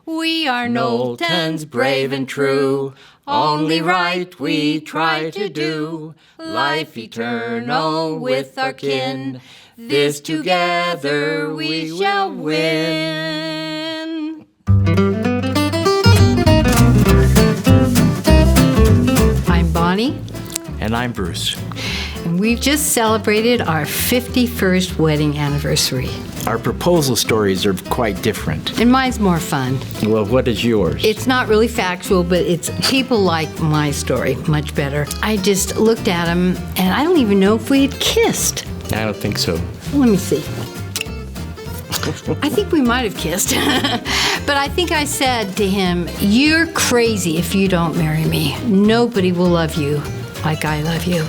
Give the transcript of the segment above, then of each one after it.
We are Knowltons, brave and true. Only right we try to do. Life eternal with our kin. This together we shall win. I'm Bonnie. And I'm Bruce. And we've just celebrated our 51st wedding anniversary. Our proposal stories are quite different. And mine's more fun. Well, what is yours? It's not really factual, but it's people like my story much better. I just looked at him, and I don't even know if we had kissed. I don't think so. Let me see. I think we might have kissed. But I think I said to him, "You're crazy if you don't marry me. Nobody will love you like I love you."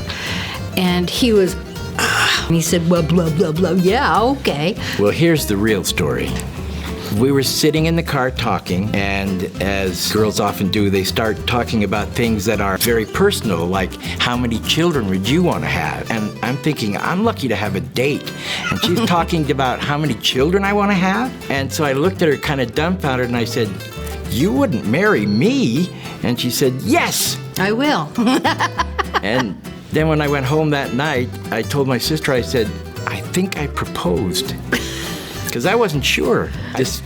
And he was, and he said, "Well, blah, blah, blah. Yeah, okay." Well, here's the real story. We were sitting in the car talking, and as girls often do, they start talking about things that are very personal, like how many children would you want to have? And I'm thinking, I'm lucky to have a date. And she's talking about how many children I want to have. And so I looked at her kind of dumbfounded, and I said, "You wouldn't marry me?" And she said, "Yes, I will. And then when I went home that night, I told my sister, I said, "I think I proposed." Because I wasn't sure. This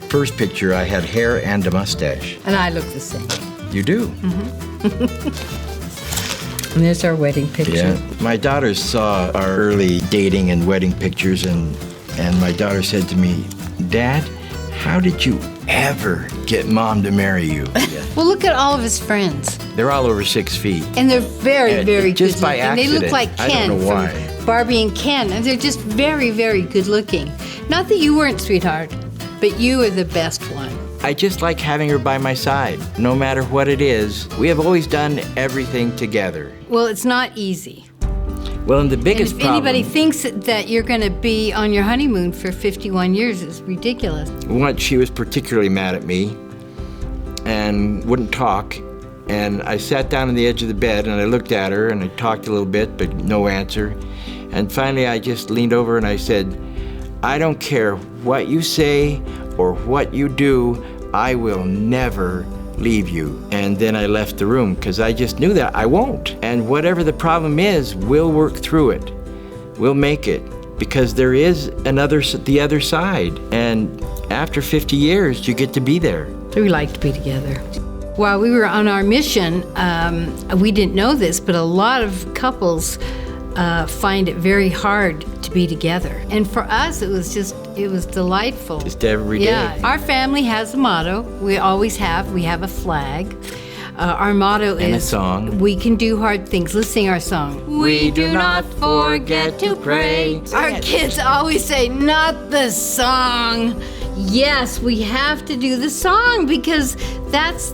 first picture, I had hair and a mustache. And I look the same. You do? And there's our wedding picture. Yeah. My daughters saw our early dating and wedding pictures, and my daughter said to me, "Dad, how did you ever get Mom to marry you?" Well, look at all of his friends. They're all over 6 feet. And they're very, very good just by looking. accident. They look like I Ken don't know why. from Barbie and Ken. And they're just very, very good looking. Not that you weren't, sweetheart, but you are the best one. I just like having her by my side, no matter what it is. We have always done everything together. Well, it's not easy. Well, and the And biggest if problem... anybody thinks that you're going to be on your honeymoon for 51 years, it's ridiculous. Once she was particularly mad at me and wouldn't talk. And I sat down on the edge of the bed and I looked at her and I talked a little bit, but no answer. And finally I just leaned over and I said, "I don't care what you say or what you do, I will never leave you." And then I left the room because I just knew that I won't. And whatever the problem is, we'll work through it. We'll make it, because there is the other side. And after 50 years, you get to be there. We like to be together. While we were on our mission, we didn't know this, but a lot of couples find it very hard to be together. And for us, it was delightful. Just every day. Yeah, our family has a motto. We always have. We have a flag. Our motto And a is, song. "We can do hard things." Let's sing our song. We do not forget to pray. Our kids always say, "Not the song." Yes, we have to do the song because that's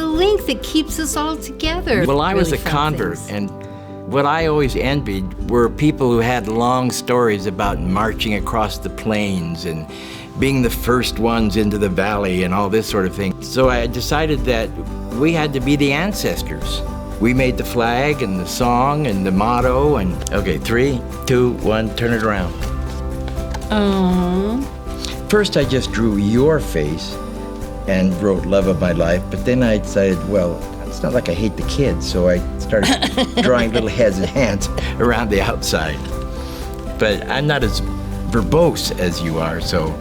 the link that keeps us all together. Well, I was Really a fun convert, things. and what I always envied were people who had long stories about marching across the plains and being the first ones into the valley and all this sort of thing. So I decided that we had to be the ancestors. We made the flag and the song and the motto, and okay, 3, 2, 1, turn it around. Aww. First, I just drew your face and wrote "Love of My Life," but then I decided, well, it's not like I hate the kids, so I started drawing little heads and hands around the outside. But I'm not as verbose as you are, so...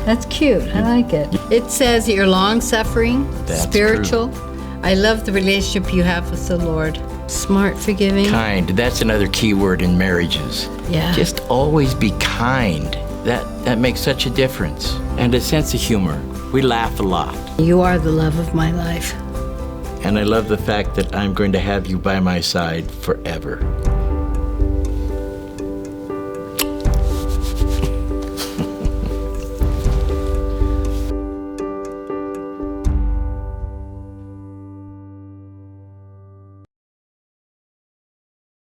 That's cute. I like it. It says that you're long-suffering, That's spiritual. I love the relationship you have with the Lord. Smart, forgiving. Kind, that's another key word in marriages. Yeah. Just always be kind. That makes such a difference. And a sense of humor. We laugh a lot. You are the love of my life. And I love the fact that I'm going to have you by my side forever.